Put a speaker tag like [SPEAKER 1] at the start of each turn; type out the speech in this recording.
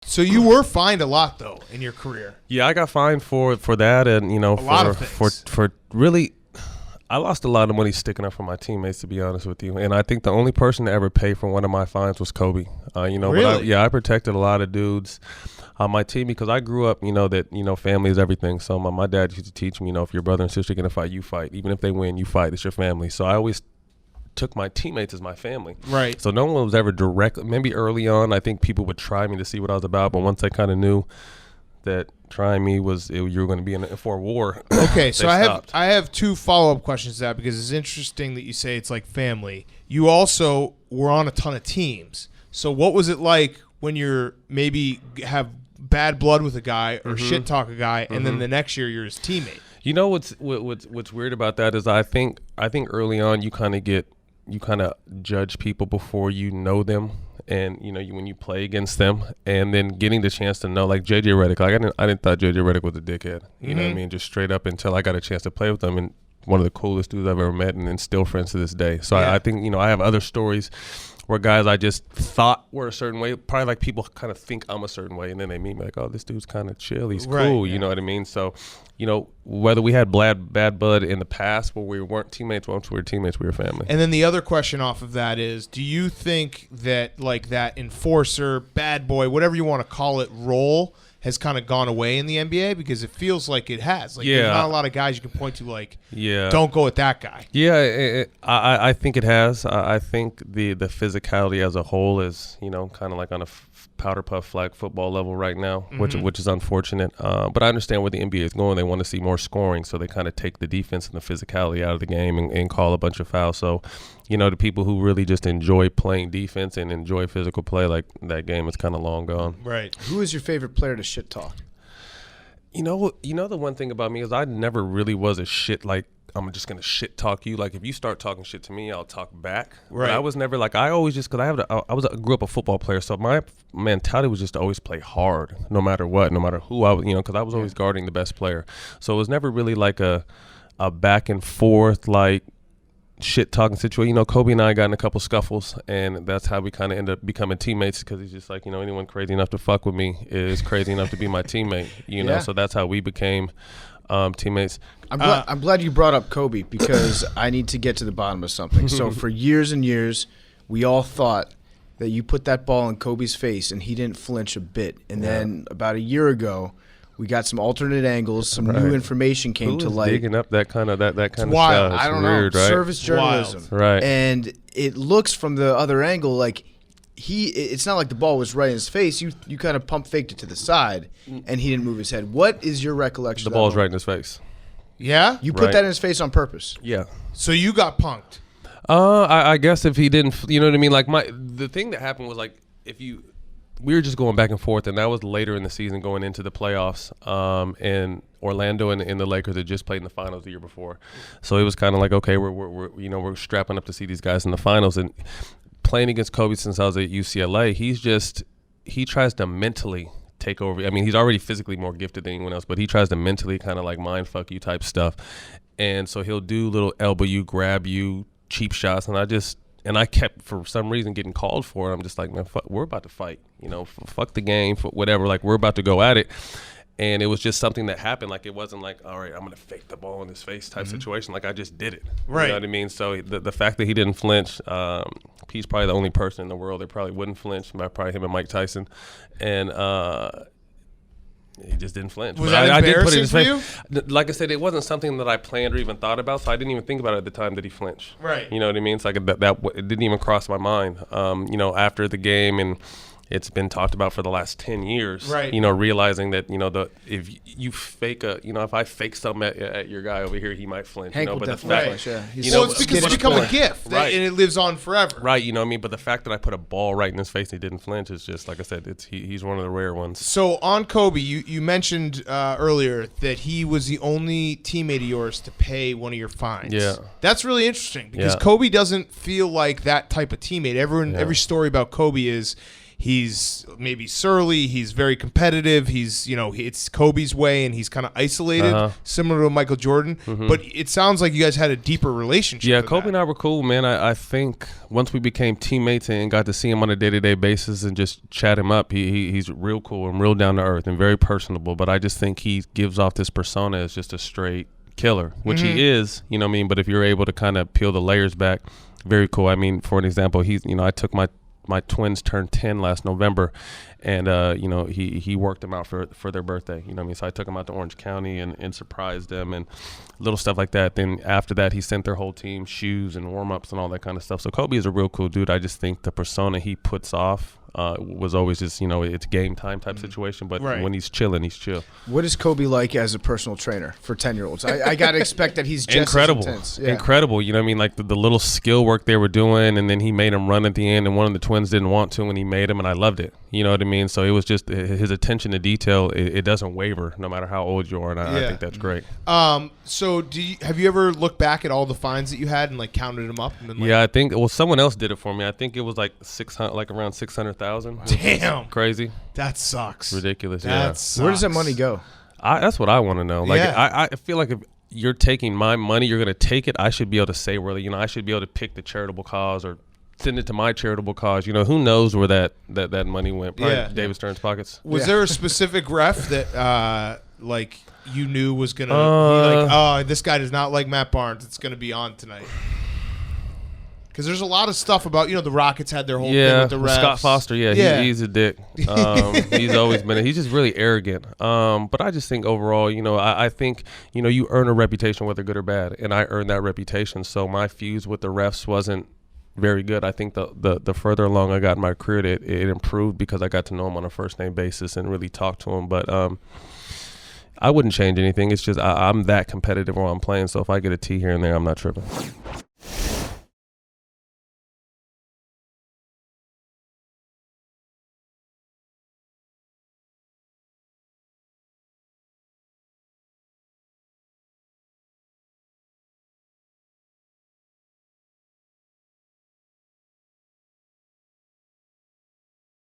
[SPEAKER 1] So you were fined a lot though in your career.
[SPEAKER 2] Yeah, I got fined for that, and for really, I lost a lot of money sticking up for my teammates, to be honest with you. And I think the only person to ever pay for one of my fines was Kobe.
[SPEAKER 1] Really?
[SPEAKER 2] But I protected a lot of dudes on my team because I grew up, family is everything. So my dad used to teach me, if your brother and sister are gonna fight, you fight. Even if they win, you fight. It's your family. So I always took my teammates as my family.
[SPEAKER 1] Right.
[SPEAKER 2] So no one was ever directly. Maybe early on, I think people would try me to see what I was about, but once I kind of knew that trying me you were going to be in for a war.
[SPEAKER 1] Okay, so I have 2 follow-up questions to that because it's interesting that you say it's like family. You also were on a ton of teams. So what was it like when you're maybe have bad blood with a guy or shit talk a guy, and then the next year you're his teammate?
[SPEAKER 2] You know what's weird about that is I think early on you kind of judge people before you know them, and when you play against them, and then getting the chance to know, like JJ Redick. Like I didn't thought JJ Redick was a dickhead. You know what I mean? Just straight up until I got a chance to play with him, and one of the coolest dudes I've ever met, and still friends to this day. So I think I have other stories where guys I just thought were a certain way, probably like people kind of think I'm a certain way, and then they meet me like, oh, this dude's kind of chill, he's cool, you know what I mean? So, whether we had bad blood in the past where we weren't teammates, once we were teammates, we were family.
[SPEAKER 1] And then the other question off of that is, do you think that like that enforcer, bad boy, whatever you want to call it, role has kind of gone away in the NBA? Because it feels like it has. Like there's not a lot of guys you can point to like, don't go with that guy.
[SPEAKER 2] Yeah, I think it has. I think the physicality as a whole is, kind of like on a powder puff flag football level right now, which is unfortunate. But I understand where the NBA is going. They want to see more scoring, so they kind of take the defense and the physicality out of the game and call a bunch of fouls. So, the people who really just enjoy playing defense and enjoy physical play, like that game is kind of long gone.
[SPEAKER 1] Right.
[SPEAKER 3] Who is your favorite player to shit talk?
[SPEAKER 2] The one thing about me is I never really was a shit, like, I'm just gonna shit talk you. Like if you start talking shit to me, I'll talk back.
[SPEAKER 1] Right.
[SPEAKER 2] But I was never like, I always just, because I grew up a football player, so my mentality was just to always play hard, no matter what, no matter who I was, because I was always guarding the best player. So it was never really like a back and forth like shit talking situation. Kobe and I got in a couple scuffles, and that's how we kind of ended up becoming teammates, because he's just like, anyone crazy enough to fuck with me is crazy enough to be my teammate. So that's how we became teammates.
[SPEAKER 3] I'm glad you brought up Kobe, because I need to get to the bottom of something. So for years and years, we all thought that you put that ball in Kobe's face and he didn't flinch a bit. And then about a year ago, we got some alternate angles, some new information came to light.
[SPEAKER 2] Digging up that kind of stuff.
[SPEAKER 3] I don't
[SPEAKER 2] weird,
[SPEAKER 3] know.
[SPEAKER 2] Right?
[SPEAKER 3] Service journalism.
[SPEAKER 2] Right.
[SPEAKER 3] And it looks from the other angle like it's not like the ball was right in his face. You kind of pump faked it to the side, and he didn't move his head. What is your recollection?
[SPEAKER 2] The ball's right in his face.
[SPEAKER 1] Yeah?
[SPEAKER 3] You put that in his face on purpose.
[SPEAKER 2] Yeah.
[SPEAKER 1] So you got punked.
[SPEAKER 2] I guess if he didn't, you know what I mean? Like the thing that happened was like we were just going back and forth, and that was later in the season going into the playoffs. And Orlando and the Lakers had just played in the finals the year before. So it was kind of like, okay, we're strapping up to see these guys in the finals, and playing against Kobe since I was at UCLA, he tries to mentally take over. I mean, he's already physically more gifted than anyone else, but he tries to mentally kind of like mind fuck you type stuff. And so he'll do little elbow you, grab you, cheap shots, and I kept, for some reason, getting called for it. I'm just like, man, we're about to fight. Fuck the game, whatever. Like, we're about to go at it. And it was just something that happened. Like, it wasn't like, all right, I'm going to fake the ball in his face type situation. Like, I just did it.
[SPEAKER 1] Right.
[SPEAKER 2] You know what I mean? So the fact that he didn't flinch, he's probably the only person in the world that probably wouldn't flinch. Probably him and Mike Tyson. And he just didn't flinch.
[SPEAKER 1] Was that embarrassing for you?
[SPEAKER 2] Like I said, it wasn't something that I planned or even thought about, so I didn't even think about it at the time that he flinched.
[SPEAKER 1] Right.
[SPEAKER 2] You know what I mean? It's like it didn't even cross my mind. After the game, and it's been talked about for the last 10 years.
[SPEAKER 1] Right.
[SPEAKER 2] Realizing that if you fake if I fake something at your guy over here, he might flinch.
[SPEAKER 3] Hank
[SPEAKER 2] But the
[SPEAKER 3] fact,
[SPEAKER 2] fact,
[SPEAKER 1] it's because it's become a gift,
[SPEAKER 2] right?
[SPEAKER 1] And it lives on forever.
[SPEAKER 2] Right. You know what I mean? But the fact that I put a ball right in his face and he didn't flinch is just, like I said, he's one of the rare ones.
[SPEAKER 1] So on Kobe, you mentioned earlier that he was the only teammate of yours to pay one of your fines.
[SPEAKER 2] Yeah.
[SPEAKER 1] That's really interesting because Kobe doesn't feel like that type of teammate. Every story about Kobe is he's maybe surly, he's very competitive, he's, it's Kobe's way and he's kind of isolated, similar to Michael Jordan. But it sounds like you guys had a deeper relationship.
[SPEAKER 2] Yeah,
[SPEAKER 1] than
[SPEAKER 2] Kobe
[SPEAKER 1] that.
[SPEAKER 2] and I were cool, man. I think once we became teammates and got to see him on a day-to-day basis and just chat him up, he's real cool and real down to earth and very personable. But I just think he gives off this persona as just a straight killer, which he is, you know what I mean? But if you're able to kind of peel the layers back, very cool. I mean, for an example, I took my twins turned 10 last November, and he worked them out for their birthday. You know what I mean? So I took them out to Orange County and surprised them and little stuff like that. Then after that, he sent their whole team shoes and warm-ups and all that kind of stuff. So Kobe is a real cool dude. I just think the persona he puts off was always just, it's game time type situation. But when he's chilling, he's chill.
[SPEAKER 3] What is Kobe like as a personal trainer for 10-year-olds? I got to expect that he's just
[SPEAKER 2] incredible.
[SPEAKER 3] as intense. Yeah.
[SPEAKER 2] Incredible. You know what I mean? Like the little skill work they were doing, and then he made them run at the end, and one of the twins didn't want to, and he made them, and I loved it. You know what I mean? So it was just his attention to detail. It doesn't waver no matter how old you are, and I think that's great.
[SPEAKER 1] So have you ever looked back at all the fines that you had and like counted them up? And been
[SPEAKER 2] Yeah, I think someone else did it for me. I think it was like around 600,000. Wow.
[SPEAKER 1] Damn,
[SPEAKER 2] crazy.
[SPEAKER 1] That sucks.
[SPEAKER 2] Ridiculous.
[SPEAKER 1] That sucks.
[SPEAKER 3] Where does that money go?
[SPEAKER 2] That's what I want to know. Like I feel like if you're taking my money, you're going to take it. I should be able to say where, I should be able to pick the charitable cause or send it to my charitable cause. Who knows where that money went? Probably David Stern's pockets.
[SPEAKER 1] Was there a specific ref that you knew was gonna this guy does not like Matt Barnes, it's gonna be on tonight? Because there's a lot of stuff about the Rockets had their whole thing with the refs.
[SPEAKER 2] Scott Foster, he's a dick. He's always been. He's just really arrogant. But I just think overall, I think you earn a reputation whether good or bad, and I earned that reputation. So my fuse with the refs wasn't very good. I think the further along I got in my career, it improved because I got to know him on a first name basis and really talk to him. But I wouldn't change anything. It's just I'm that competitive while I'm playing. So if I get a T here and there, I'm not tripping.